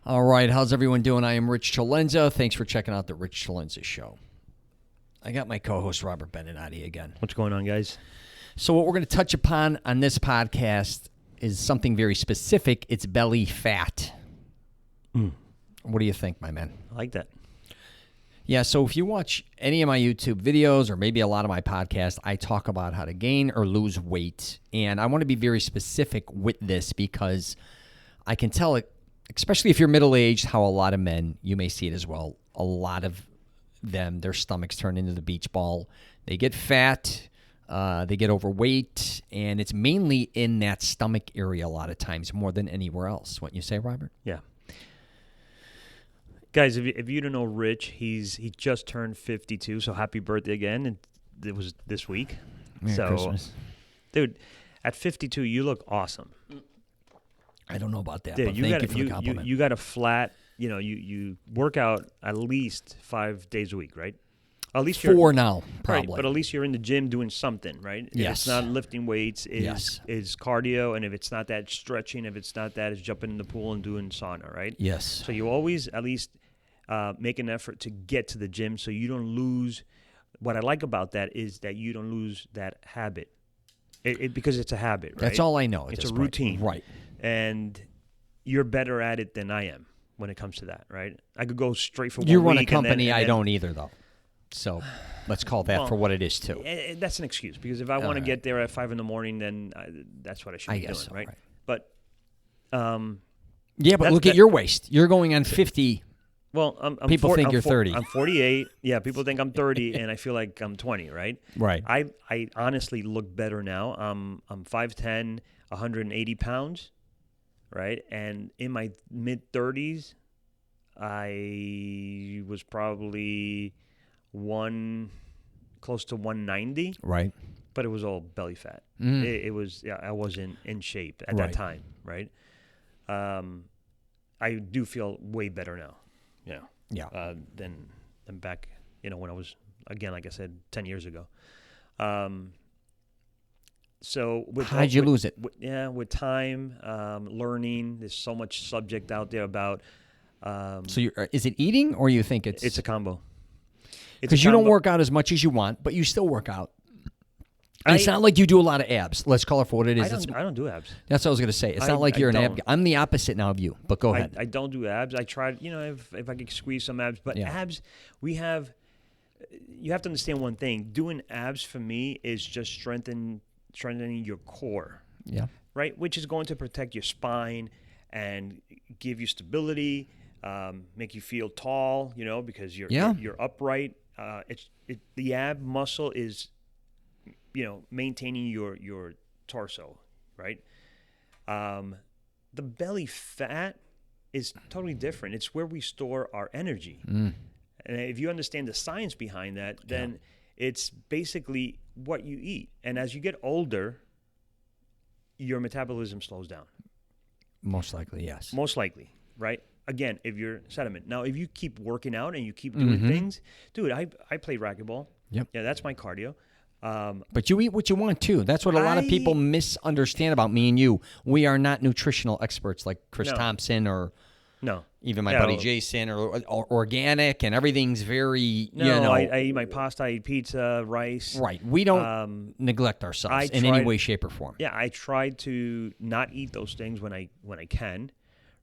All right, how's everyone doing? I am Rich CELENZA. Thanks for checking out the Rich CELENZA Show. I got my co-host Robert Benenati again. What's going on, guys? So what we're going to touch upon on this podcast is something very specific. It's belly fat. What do you think, my man? I like that. Yeah, so if you watch any of my YouTube videos or maybe a lot of my podcasts, I talk about how to gain or lose weight. And I want to be very specific with this because I can tell it, especially if you're middle-aged, how a lot of men, you may see it as well, a lot of them, their stomachs turn into the beach ball. They get fat, they get overweight, and it's mainly in that stomach area a lot of times more than anywhere else. What you say, Robert? Yeah. Guys, if you don't know Rich, he just turned 52, so happy birthday again. And it was this week. Merry Christmas. Dude, at 52, you look awesome. I don't know about that, Dude, but thank you for the compliment. You got a flat, you work out at least 5 days a week, right? At least Four now, probably. Right, but at least you're in the gym doing something, right? Yes. If it's not lifting weights, is cardio, and if it's not that, stretching. If it's not that, it's jumping in the pool and doing sauna, right? Yes. So you always at least make an effort to get to the gym so you don't lose. What I like about that is that you don't lose that habit, because it's a habit, right? That's all I know. It's a routine, right? And you're better at it than I am when it comes to that, right? I could go straight for 1 week. You run a company, I don't either, though. So let's call that for what it is, too. That's an excuse, because if I want to get there at 5 a.m, then that's what I should be doing, so, right? But yeah, but look at your waist. You're going on 50. Well, people think you're 30. I'm 48. Yeah, people think I'm 30, and I feel like I'm 20, right? Right. I honestly look better now. I'm 5'10", 180 pounds, right? And in my mid-30s, I was probably close to 190. Right. But it was all belly fat. It was, I wasn't in shape at that time, right? I do feel way better now. Yeah. Than back, when I was, again, like I said, 10 years ago. So how'd you lose it? With time, learning. There's so much subject out there about. So is it eating, or you think it's? It's a combo. Because you don't work out as much as you want, but you still work out. It's not like you do a lot of abs. Let's call it for what it is. I don't do abs. That's what I was going to say. It's not like you're an ab guy. I'm the opposite now of you, but go ahead. I don't do abs. I tried, if I could squeeze some abs. But abs, you have to understand one thing. Doing abs for me is just strengthening your core. Yeah. Right? Which is going to protect your spine and give you stability, make you feel tall, because you're upright. The ab muscle is, maintaining your torso, right? The belly fat is totally different. It's where we store our energy. And if you understand the science behind that, then it's basically what you eat. And as you get older, your metabolism slows down. Most likely, yes. Most likely, right? Again, if you're sediment. Now, if you keep working out and you keep doing things, dude, I play racquetball. Yep. Yeah, that's my cardio. But you eat what you want, too. That's what a lot of people misunderstand about me and you. We are not nutritional experts like Chris Thompson or even my buddy Jason or organic, and everything's very, I eat my pasta, I eat pizza, rice. Right. We don't neglect ourselves in any way, shape, or form. Yeah, I try to not eat those things when I can,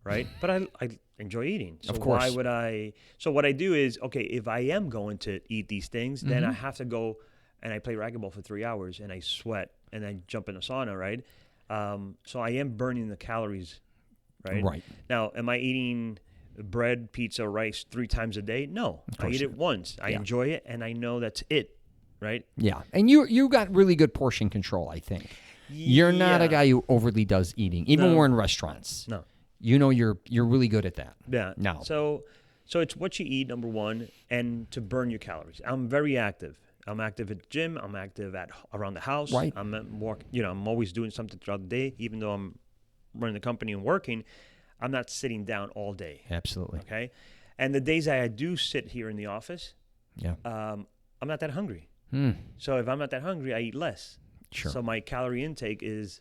right? But I enjoy eating. So of course. Why would I? So what I do is, okay, if I am going to eat these things, then I have to go and I play racquetball for 3 hours and I sweat and I jump in a sauna, right? So I am burning the calories, right? Right. Now, am I eating bread, pizza, rice 3 times a day? No, I eat it once. I enjoy it, and I know that's it, right? Yeah, and you got really good portion control, I think. You're not a guy who overly does eating, even when we're in restaurants. No. You're really good at that. Yeah. Now. So it's what you eat, number one, and to burn your calories. I'm very active. I'm active at the gym. I'm active around the house. Right. I'm always doing something throughout the day, even though I'm running the company and working. I'm not sitting down all day. Absolutely. Okay. And the days that I do sit here in the office, I'm not that hungry. So if I'm not that hungry, I eat less. Sure. So my calorie intake is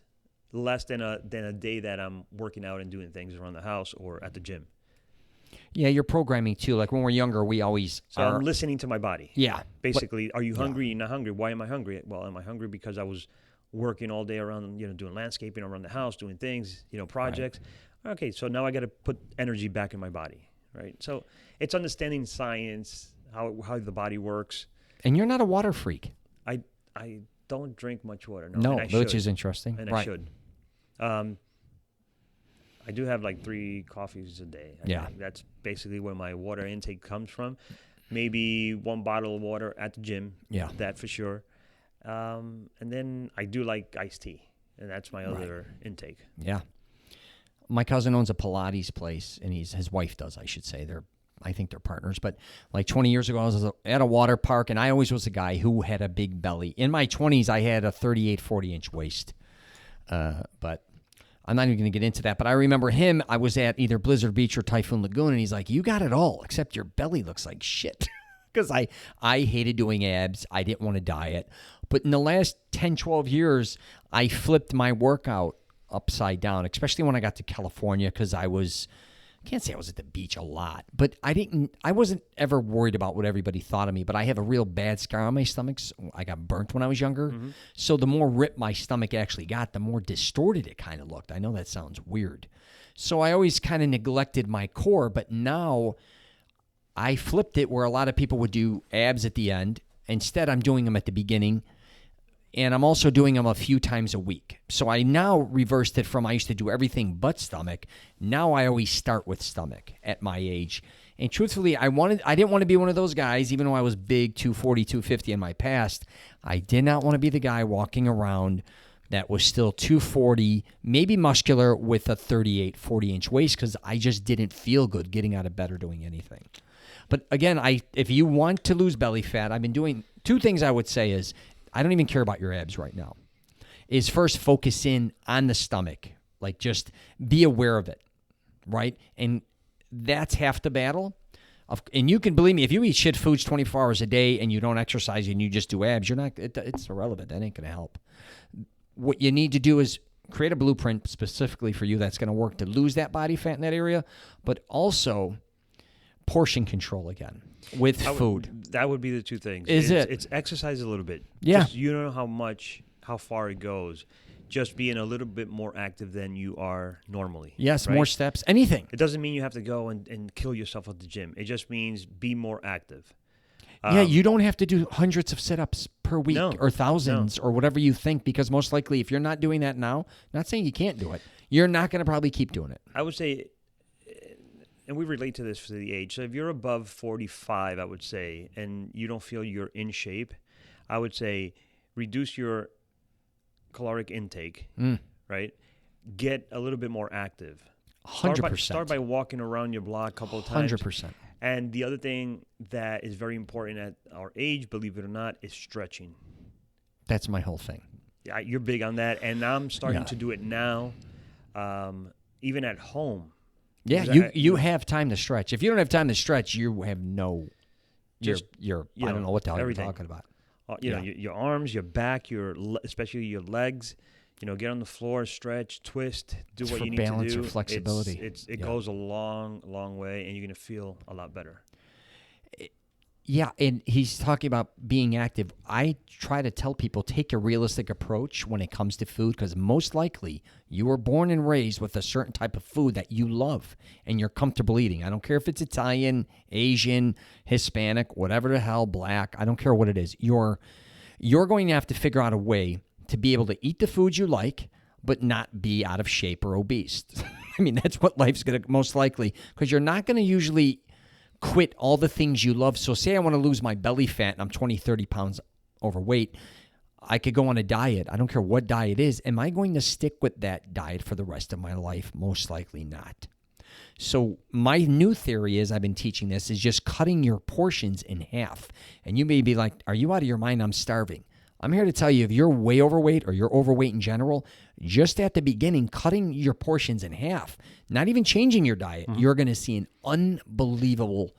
less than a day that I'm working out and doing things around the house or at the gym. Yeah, you're programming too. Like when we're younger, we always I'm listening to my body. Yeah. Basically, are you hungry? You're not hungry. Why am I hungry? Well, am I hungry because I was working all day around, doing landscaping around the house, doing things, projects. Right. Okay, so now I got to put energy back in my body, right? So it's understanding science, how the body works. And you're not a water freak. I don't drink much water. No, which is interesting. And I should. I do have like 3 coffees a day. I think that's basically where my water intake comes from. Maybe 1 bottle of water at the gym. Yeah. That for sure. And then I do like iced tea, and that's my other intake. Yeah. My cousin owns a Pilates place, and his wife does, I should say. I think they're partners. But like 20 years ago, I was at a water park, and I always was a guy who had a big belly. In my 20s, I had a 38, 40-inch waist. But I'm not even going to get into that. But I remember him, I was at either Blizzard Beach or Typhoon Lagoon, and he's like, you got it all, except your belly looks like shit. Because I hated doing abs. I didn't want to diet. But in the last 10, 12 years, I flipped my workout upside down, especially when I got to California, because I can't say I was at the beach a lot, but I wasn't ever worried about what everybody thought of me, but I have a real bad scar on my stomach. I got burnt when I was younger. Mm-hmm. So the more ripped my stomach actually got, the more distorted it kind of looked. I know that sounds weird. So I always kind of neglected my core, but now I flipped it where a lot of people would do abs at the end. Instead, I'm doing them at the beginning. And I'm also doing them a few times a week. So I now reversed it from I used to do everything but stomach. Now I always start with stomach at my age. And truthfully, I didn't want to be one of those guys, even though I was big, 240, 250 in my past. I did not want to be the guy walking around that was still 240, maybe muscular with a 38, 40-inch waist, because I just didn't feel good getting out of bed or doing anything. But again, if you want to lose belly fat, I've been doing 2 things I would say is, I don't even care about your abs right now, is first focus in on the stomach. Like just be aware of it, right? And that's half the battle. And you can believe me, if you eat shit foods 24 hours a day and you don't exercise and you just do abs, it's irrelevant. That ain't going to help. What you need to do is create a blueprint specifically for you that's going to work to lose that body fat in that area, but also portion control again. With food. That would be the 2 things. It's exercise a little bit. Yeah. Just, you don't know how far it goes. Just being a little bit more active than you are normally. Yes, right? More steps, anything. It doesn't mean you have to go and kill yourself at the gym. It just means be more active. You don't have to do hundreds of sit-ups per week or thousands or whatever you think, because most likely if you're not doing that now, not saying you can't do it, you're not going to probably keep doing it. I would say, and we relate to this for the age. So if you're above 45, I would say, and you don't feel you're in shape, I would say reduce your caloric intake, right? Get a little bit more active. 100%. Start by walking around your block a couple of times. 100%. And the other thing that is very important at our age, believe it or not, is stretching. That's my whole thing. Yeah, you're big on that, and I'm starting to do it now, even at home. Yeah, you have time to stretch. If you don't have time to stretch, you have no. I don't know what the hell you're talking about. Your arms, your back, especially your legs. Get on the floor, stretch, twist, do what you need to do. For balance or flexibility. It goes a long, long way, and you're going to feel a lot better. Yeah, and he's talking about being active. I try to tell people, take a realistic approach when it comes to food, because most likely you were born and raised with a certain type of food that you love and you're comfortable eating. I don't care if it's Italian, Asian, Hispanic, whatever the hell, black. I don't care what it is. You're going to have to figure out a way to be able to eat the foods you like, but not be out of shape or obese. I mean, that's what life's going to most likely, because you're not going to usually quit all the things you love. So say I want to lose my belly fat and I'm 20, 30 pounds overweight. I could go on a diet. I don't care what diet is. Am I going to stick with that diet for the rest of my life? Most likely not. So my new theory is, I've been teaching this, is just cutting your portions in half. And you may be like, are you out of your mind? I'm starving. I'm here to tell you, if you're way overweight or you're overweight in general, just at the beginning, cutting your portions in half, not even changing your diet, you're going to see an unbelievable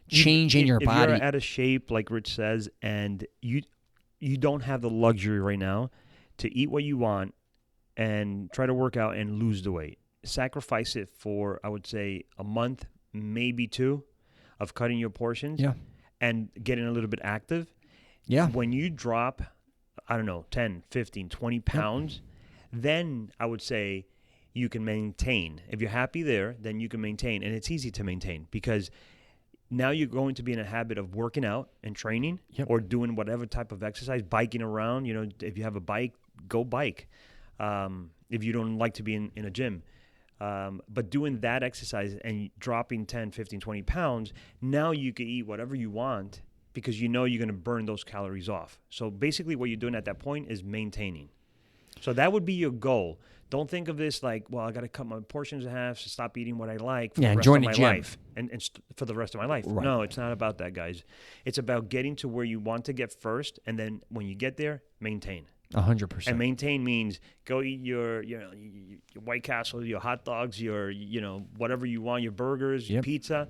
change in your body. If you're out of shape, like Rich says, and you don't have the luxury right now to eat what you want and try to work out and lose the weight, sacrifice it for, I would say, a month, maybe 2 of cutting your portions and getting a little bit active. Yeah. When you drop, I don't know, 10, 15, 20 pounds, then I would say you can maintain. If you're happy there, then you can maintain. And it's easy to maintain because now you're going to be in a habit of working out and training or doing whatever type of exercise, biking around. You know, if you have a bike, go bike. If you don't like to be in a gym. But doing that exercise and dropping 10, 15, 20 pounds, now you can eat whatever you want because you know you're going to burn those calories off. So basically what you're doing at that point is maintaining. So that would be your goal. Don't think of this like, well, I got to cut my portions in half to stop eating what I like for the rest of my life and for the rest of my life. Right. No, it's not about that, guys. It's about getting to where you want to get first, and then when you get there, maintain. 100%. And maintain means go eat your White Castle, your hot dogs, your whatever you want, your burgers, your pizza,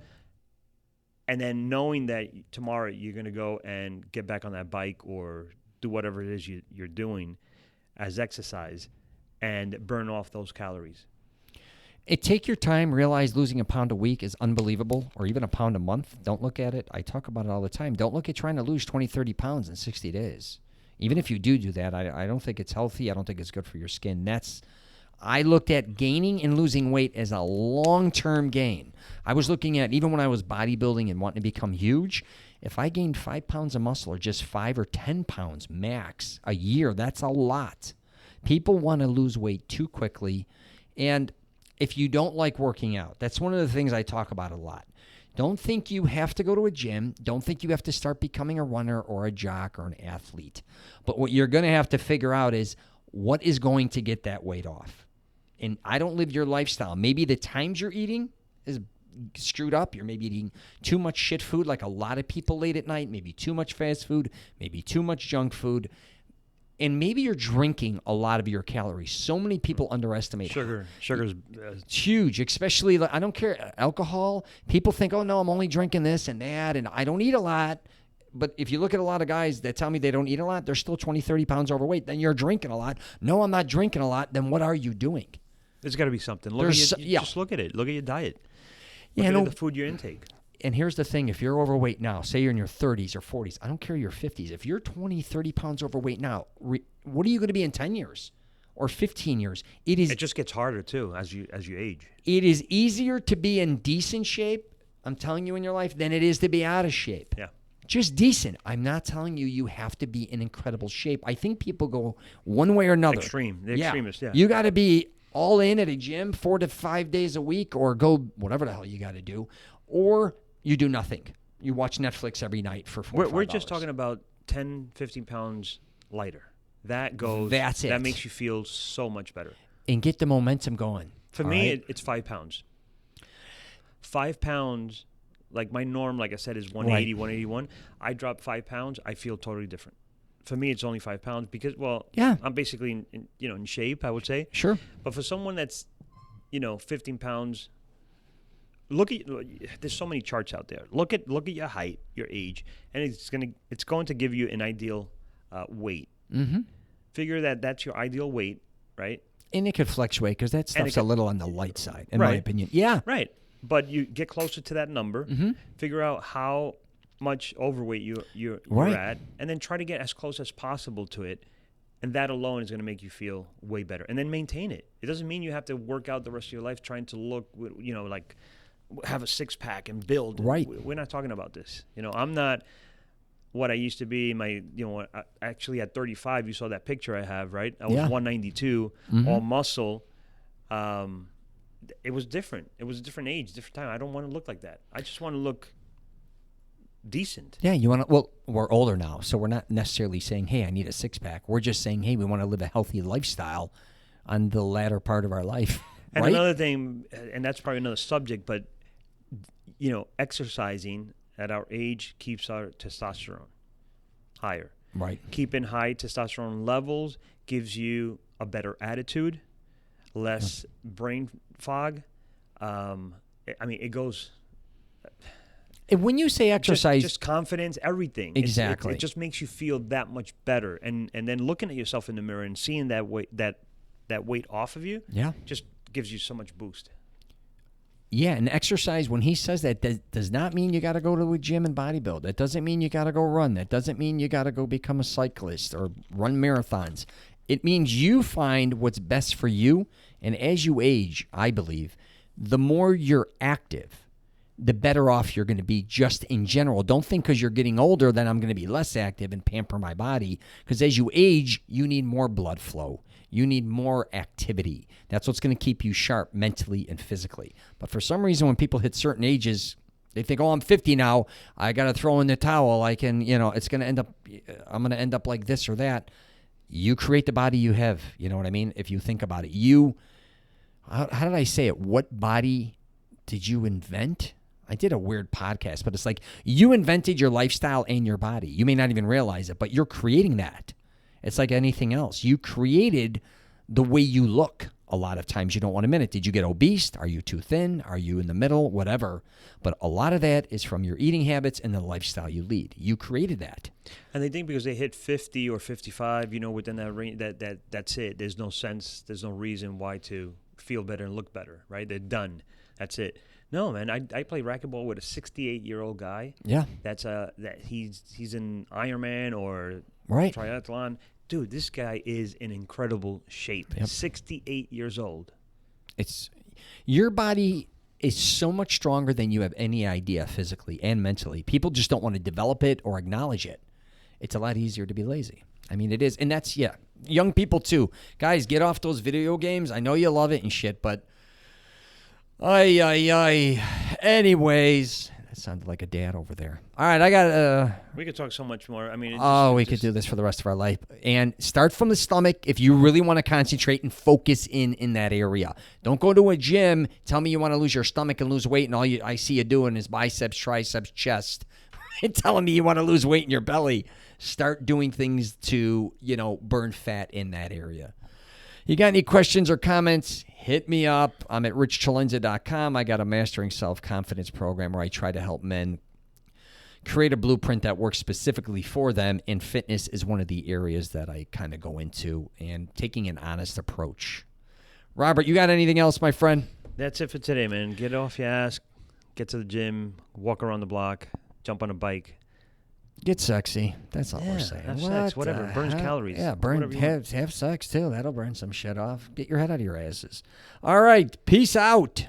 and then knowing that tomorrow you're going to go and get back on that bike or do whatever it is you're doing as exercise and burn off those calories. Take your time. Realize losing a pound a week is unbelievable, or even a pound a month. Don't look at it. I talk about it all the time. Don't look at trying to lose 20, 30 pounds in 60 days. Even if you do that, I don't think it's healthy. I don't think it's good for your skin. I looked at gaining and losing weight as a long-term gain. I was looking at, even when I was bodybuilding and wanting to become huge, if I gained 5 pounds of muscle or just 5 or 10 pounds max a year, that's a lot. People want to lose weight too quickly. And if you don't like working out, that's one of the things I talk about a lot. Don't think you have to go to a gym. Don't think you have to start becoming a runner or a jock or an athlete. But what you're going to have to figure out is what is going to get that weight off. And I don't live your lifestyle. Maybe the times you're eating is screwed up. You're maybe eating too much shit food like a lot of people late at night, maybe too much fast food, maybe too much junk food. And maybe you're drinking a lot of your calories. So many people underestimate sugar. Sugar's it's huge, especially, I don't care, alcohol. People think, oh, no, I'm only drinking this and that, and I don't eat a lot. But if you look at a lot of guys that tell me they don't eat a lot, they're still 20, 30 pounds overweight. Then you're drinking a lot. No, I'm not drinking a lot. Then what are you doing? There's got to be something. Just look at it. Look at your diet. Look at the food you intake. And here's the thing. If you're overweight now, say you're in your 30s or 40s, I don't care your 50s. If you're 20, 30 pounds overweight now, what are you going to be in 10 years or 15 years? It just gets harder, too, as you age. It is easier to be in decent shape, I'm telling you, in your life, than it is to be out of shape. Yeah. Just decent. I'm not telling you have to be in incredible shape. I think people go one way or another. Extremist, yeah. You got to be all in at a gym 4 to 5 days a week, or go whatever the hell you got to do, or you do nothing. You watch Netflix every night for 4 or 5 We're just talking about 10, 15 pounds lighter. That's it. That makes you feel so much better. And get the momentum going. For me, it's 5 pounds. 5 pounds, like my norm, like I said, is 180, 181. I drop 5 pounds, I feel totally different. For me, it's only 5 pounds because, I'm basically in shape, I would say. Sure. But for someone that's, 15 pounds, there's so many charts out there. Look at your height, your age, and it's going to give you an ideal weight. Mm-hmm. Figure that's your ideal weight, right? And it could fluctuate because that stuff's a little on the light side, in my opinion. Yeah. Right. But you get closer to that number, figure out how much overweight you're at, and then try to get as close as possible to it. And that alone is going to make you feel way better. And then maintain it. It doesn't mean you have to work out the rest of your life trying to look, like have a six-pack and build. Right. We're not talking about this. I'm not what I used to be. Actually at 35, you saw that picture I have, right? I was 192, all muscle. It was different. It was a different age, different time. I don't want to look like that. I just want to look decent. Yeah, you want to. Well, we're older now, so we're not necessarily saying, "Hey, I need a six-pack." We're just saying, "Hey, we want to live a healthy lifestyle on the latter part of our life." And another thing, and that's probably another subject, but exercising at our age keeps our testosterone higher. Right. Keeping high testosterone levels gives you a better attitude, less brain fog. It goes. And when you say exercise, just confidence, everything. Exactly. It just makes you feel that much better, and then looking at yourself in the mirror and seeing that weight off of you, just gives you so much boost. Yeah, and exercise, when he says that, does not mean you got to go to a gym and bodybuild. That doesn't mean you got to go run. That doesn't mean you got to go become a cyclist or run marathons. It means you find what's best for you, and as you age, I believe, the more you're active, the better off you're going to be just in general. Don't think because you're getting older that I'm going to be less active and pamper my body, because as you age, you need more blood flow. You need more activity. That's what's going to keep you sharp mentally and physically. But for some reason, when people hit certain ages, they think, oh, I'm 50 now. I got to throw in the towel. I can, it's going to end up, I'm going to end up like this or that. You create the body you have. You know what I mean? If you think about it, how did I say it? What body did you invent? I did a weird podcast, but it's like you invented your lifestyle and your body. You may not even realize it, but you're creating that. It's like anything else. You created the way you look. A lot of times you don't want to admit it. Did you get obese? Are you too thin? Are you in the middle? Whatever. But a lot of that is from your eating habits and the lifestyle you lead. You created that. And they think because they hit 50 or 55, within that range, that's it. There's no sense. There's no reason why to feel better and look better, right? They're done. That's it. No, man. I play racquetball with a 68-year-old guy. Yeah. That he's an Ironman or right. triathlon. Dude, this guy is in incredible shape. Yep. 68 years old. Your body is so much stronger than you have any idea physically and mentally. People just don't want to develop it or acknowledge it. It's a lot easier to be lazy. I mean, it is. And that's, young people too. Guys, get off those video games. I know you love it and shit, but anyways, that sounded like a dad over there. All right, I got we could talk so much more. I mean, we could do this for the rest of our life. And start from the stomach if you really want to concentrate and focus in that area. Don't go to a gym. Tell me you want to lose your stomach and lose weight, and all I see you doing is biceps, triceps, chest. And telling me you want to lose weight in your belly. Start doing things to, burn fat in that area. You got any questions or comments? Hit me up. I'm at richcelenza.com. I got a Mastering Self-Confidence program where I try to help men create a blueprint that works specifically for them, and fitness is one of the areas that I kind of go into, and taking an honest approach. Robert, you got anything else, my friend? That's it for today, man. Get off your ass, get to the gym, walk around the block, jump on a bike. Get sexy. That's all we're saying. Have sex, whatever. Burns calories. Yeah, have sex too. That'll burn some shit off. Get your head out of your asses. All right. Peace out.